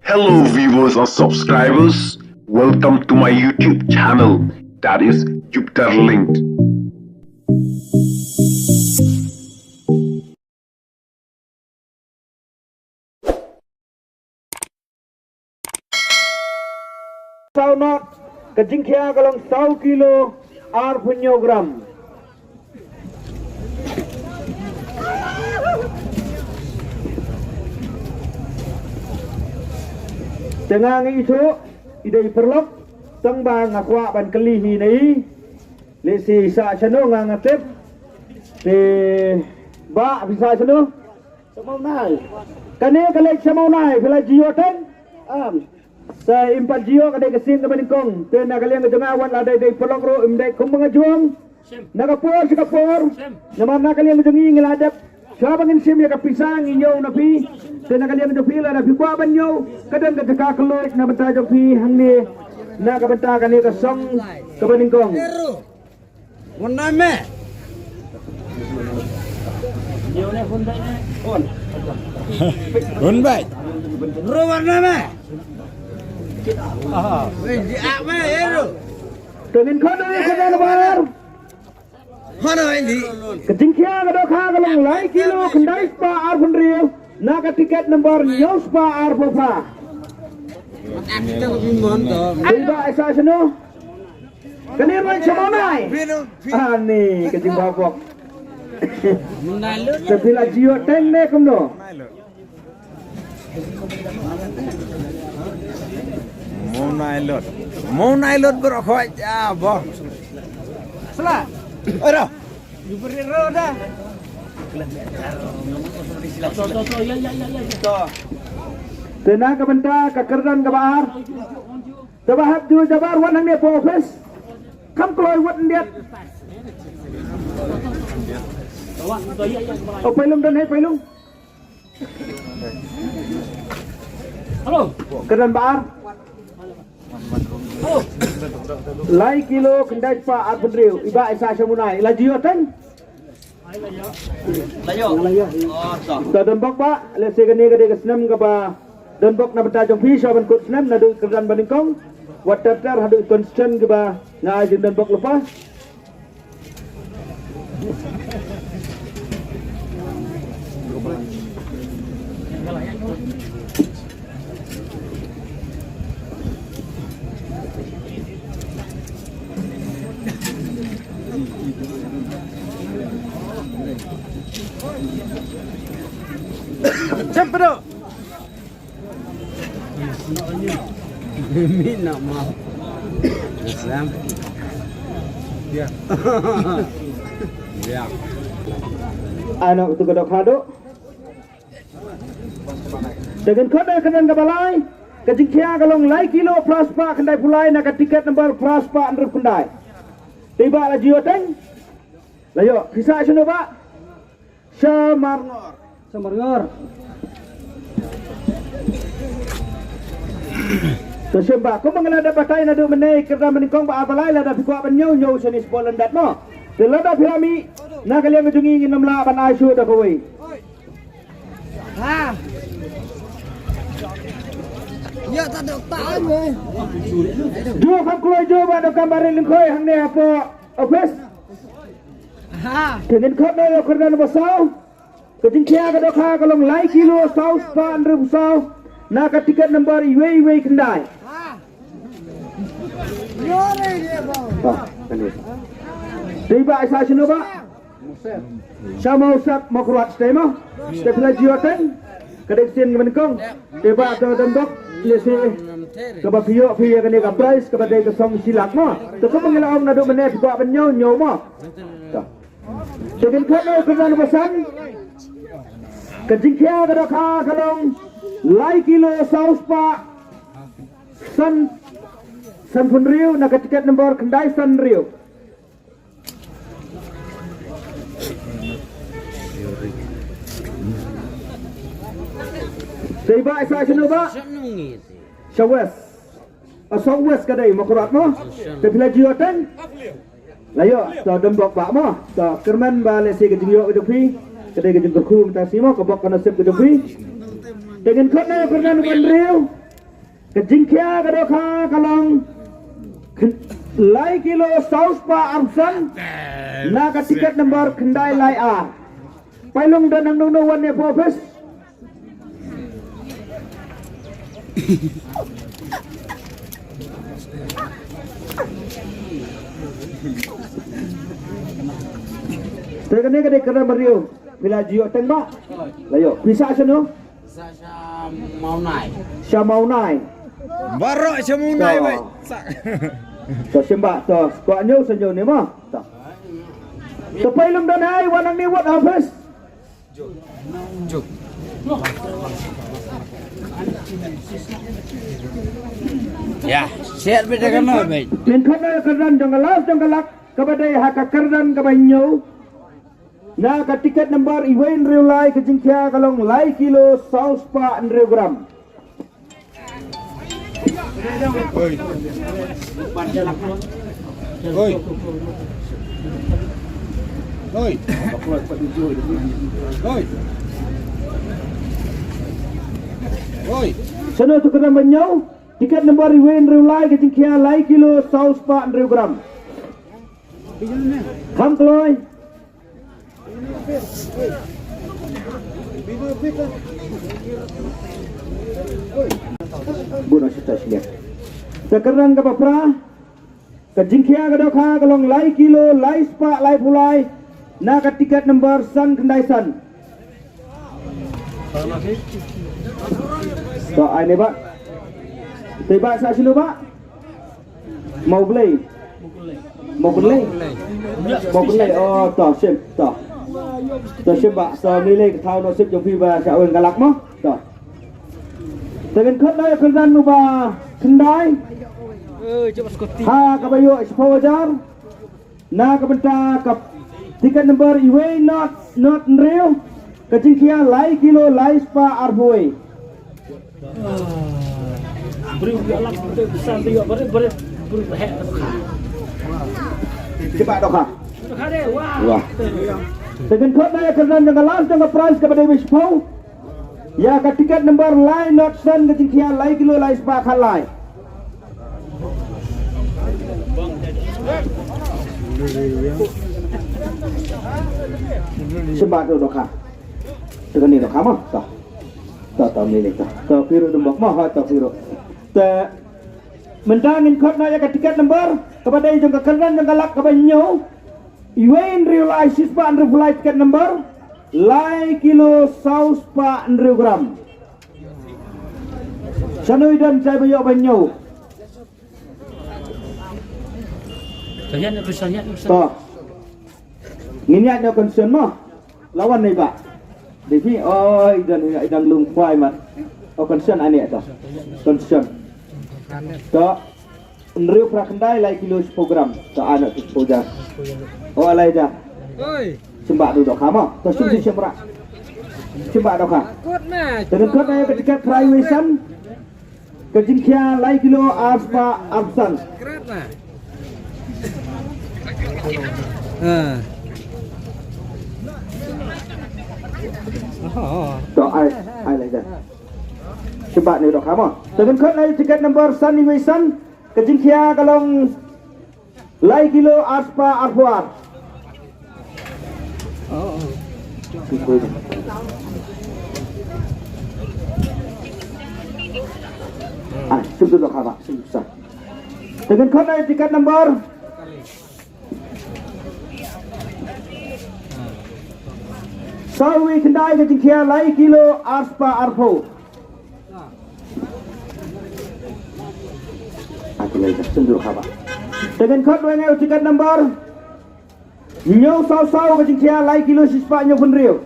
Hello viewers or subscribers, welcome to my YouTube channel, that is Jupiter Linked. Sau not kejingkia kalau 1 kilo R/gram. Tengah itu idai perlok tengba ngakwa ban keli ni lesi sa chano ngatep te ba bisa chano samau nai kane kale samau nai pela jio ten sa impat jio kade kesin teman kong te na kalian tengah wan ada dai perlok ro imdai kum mengajuang nakapor sikapor namana kalian menjengi ngeladap siapa ngin sim ya kapisang inyo napi tena kalian menjopi la napi kwa banyo kadang kadang keluar na benta jopi hangni na kabenta kani kasong kabaningkong Wonna me. Gunbai. Ro warna me. Di apa ero? tengin kono ni kono bar Mana ini? kejingkia kado kha kalong lai kilo kendai spa R/rio na ka tiket nomor news spa R/pa Kita bingung toh. tiba esa seno kalian main semonai ani kejing babok Menalut. sepila jio teng ne kumno Mau nailot berokok ya, boh. Salah. Ora. Diberi roda. tena ka benta ka kerdan ka bahar tabahap ju jabar wan hang ne po office kam kloy wan diat oh pailung dan hai pailung halo kerdan bahar lai kilo kendai pa R/rio iba isa samunai la jio ten Layo. Oh, toh. ta dembok ba le se gani gade kesnam ka ba dembok na beta jong fi saban kut snam na du kerdan baningkong water ter hadu constant ka ba na jeng dembok lepas Cepet. Mina mau. Islam. Ya. Ya. ano tu ka dok hado dengan kode kedan ka balai kejingkia kalong lai kilo praspa kendai pulai na ka tiket nomor praspa andrup kendai tiba la jio teng layo bisa sino ba Samarngor to semba ko mengelada pakai na do menai kerja meningkong ba abalai la da pikwa banyo nyo senis bolan dat no telada pirami na kalian ngejungi ngin la ban aisu da koi Ha. Ya tak ada tak oi. jo kam kloi jo ba do kambarin lingkoi hang ne apo office Ha. dengan kode yo kerja no basau kejingkia ka do kha kalong lai kilo saus pa andrup sau na ka tiket nomor iwe kendai Ha. Yore dia bau. tiba isa sino ba sama usap makruat stema stepla jioten kadeksin menikong tiba atau dendok lesi kaba pio pia kani ka price kaba dai ka song silak mo to ko mangila na do mene ko banyo nyo mo tegen kono kerana basan kejingkia kada kha kalong lai kilo saus pa san pun rio na tiket nomor kendai san rio tiba isa sino ba Southwest kadai makurat mo tepila jioten layo to dembok ba mo to kerman ba lesi kejingyo kejopi kadai kejing kerkum tasimo kebok kana sep kejopi dengan kono kerana ban rio kejingkia kadoka kalong lai kilo saus pa arsan na ka tiket number kendai lai a pailong dan ang nung wan ne popes Tegane kade kena beriu bila jio tembak layo bisa seno Sa mau naik. sya mau nai Barok sa mau naik baik. to sembak to ko anyo senyo ni mah to to pailong dan ai wanang ni wat habis Juk. Ya, siap beda kena baik. Tin khana kerdan janggalak kabadai haka kerdan kabanyo na ka tiket number iwain real lai kejingkia kalong lai kilo saus pa 100 gram Oi. Oi. Oi. Oi. Oi. Sana tu kerdan banyo tiket number iwain real lai kejingkia lai kilo saus pa 100 gram Ham kloy Guna sita siya. Sekarang ka papra, kejingkia ka dokha kalong lai kilo, lai spa, lai pulai, na ka tiket number san kendai san. So, ini pak. Tiba sa sino pak? Mau beli? Mau beli? Mau beli? Oh, toh sim, toh. Toh sim pak. So, milih thao no sim jom phi ba sa uen galak mo. Toh. Dengan kedai kerdan nuba kendai. Ha kabayo exposure. Na kabenta kap tiket number iwe not real. Kejingkia lai kilo lai spa arboy. Beri galak besar juga beri hek Cepat dokha. Kade wah. Wah. Dengan kedai kerdan dengan langsung ke price kepada Wispo. Ya ka tiket number lai not san kejingkia lai kilo lai spa khalai. Sebab tu dokha. Dengan ni dokha mah. Tah. Tah ni tah. Tah piru dembak mah tah piru. Tah mendangin kodna ya ka tiket number kepada ijong ke kerdan yang galak kabanyo. Iwain realize sispa under flight tiket number lai kilo saus pa 100 gram. Sanoy dan saya bayo banyo. Saya nak pesannya Toh. Nginiat na concern mo. Lawan ni ba? Devi oh idan lung kwai mat. Oh concern ani ata. Concern. Toh. Nriu prakendai lai kilo 10 gram. Toh anak 10 gram. Oh alai dah. Oi. Sembak dulu kah mo. Toh sini sembak. Sembak dah kah. Kut na. Terdekat ayah ketika Kraiwesan kejingkia lai kilo aspa absan. Kerat na. Toh ai lai dah. Sembak ni dah kah mo. Terdekat ayah tiket number Sunny Wesan kejingkia kalong lai kilo aspa arfuar. Sungguh dah kah susah. Dengan kau naik tiket number Sawi kendai kejingkia lai kilo aspa arpo. Aku lagi sungguh kah. Dengan kau naik tiket number Nyau sau kejingkia lai kilo sispa nyau penriu.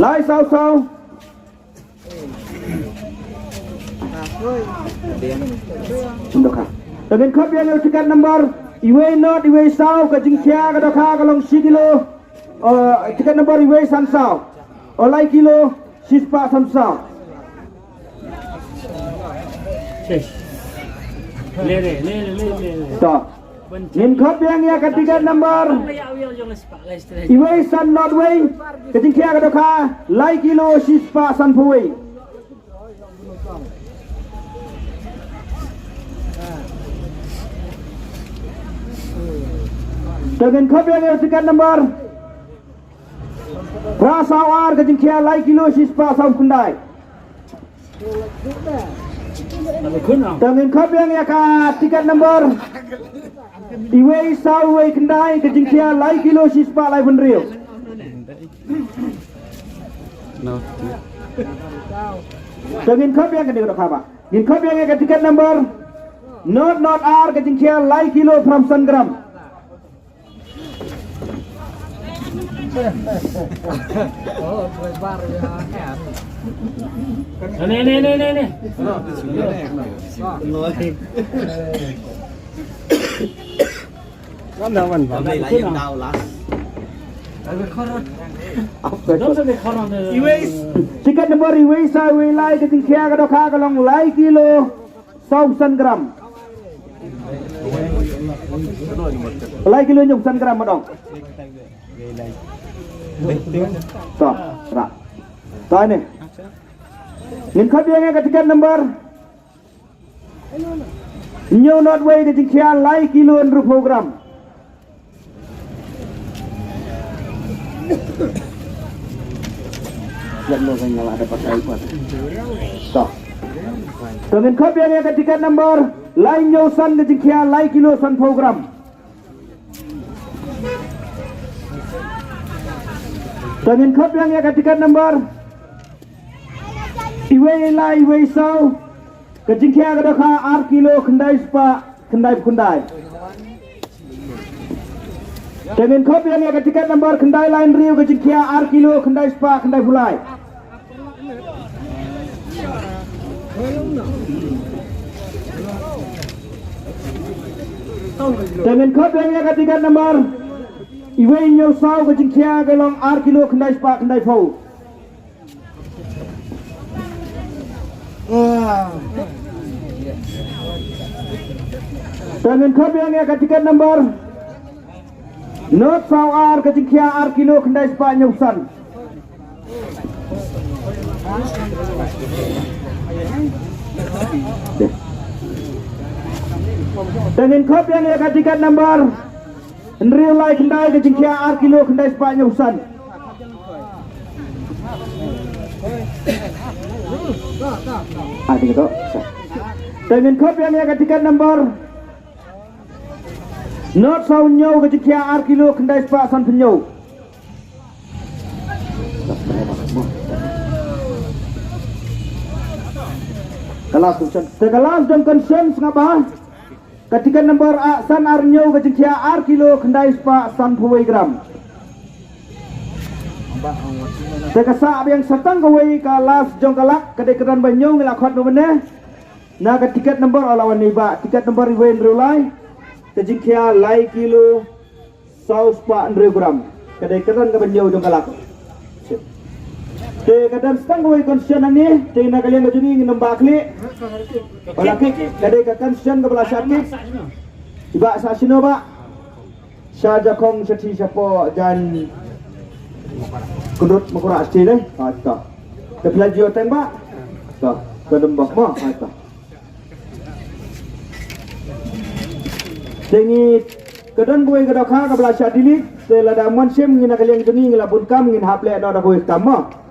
Lai sau. Sundokha. Dengan kau yang tiket number iwe not iwe sau kejingkia kadokha kalong si kilo. Tiket number iwe san sau. Lai kilo sispa san sau. le. Toh. Nin kau yang ketiga number iwe san not way kejingkia kadokha lai kilo sispa san puwe. Dengan kopian yang tiket nomor Prasawar kejengkia lai kilo sispa saum kendai. Dengan kopian yang ke tiket nomor Iwei Sawei kendai kejengkia lai kilo sispa lai benrio. Dengan kopian yang kedua apa? Dengan kopian yang ke tiket nomor Not R kejengkia lai kilo from Sangram. Nih. Tiket nomor Iwei Sawei lai kejengkia kadoka kalong lai kilo 100 gram. Lai kilo 100 gram madong. Toh, serah. Toh ini. Ngin kopiannya ke tiket nomor New Northway kejengkia lai kilo 10 gram. Jangan saya ngalah dapat iPad. Toh. Dengan kopiannya ke tiket nomor lai nyosan kejengkia lai kilo 10 gram. Dengan kopiannya ke tiket nomor Iwei lai Iwei Sau kejengkia kadoka R kilo kendai spa kendai. Dengan kopiannya ke tiket nomor kendai lain Rio kejengkia R kilo kendai spa kendai pulai. Dengan kopiannya ke tiket nomor Iwei Nyosau kejengkia gelong R kilo kendai spa kendai pau. Dengan kopiannya ke tiket nomor Not Sau R kejengkia R kilo kendai spa nyusan. Dengan kopiannya ke tiket nomor Nrio lai kendai kejengkia R kilo kendai spa nyusan. Gitu. Dengan kopiannya ke tiket nomor Not Sau Nyau kejengkia R kilo kendai spa san penyau. Kelas dan konsen ngabah ketika nomor A san Arnyau kejengkia R kilo kendai spa san puwei gram. Tekasa yang setang kawai kelas jong kalak kedekeran banyong ngelakot nomene. Nah ketika nomor olawan niba tiket nomor Iwei Nrulai kejengkia lai kilo 100 spa 100 gram kedekeran ke banyong jong kalak. Te kadang setang kawai konsen ni te nak kalian baju ni nembak klik. Balaki kadai ka konsen ke belah sakit. Iba sa sino ba? Saja kong seti siapa dan kudut makura asli deh. Kata. Te pelajio tembak. Kata. Kedembak mah kata. Tengi kadang kawai kadaka ke belah sakit. Te lada mansem ngina kalian jengi ngelabun kam ngin haple ada kawai tamah.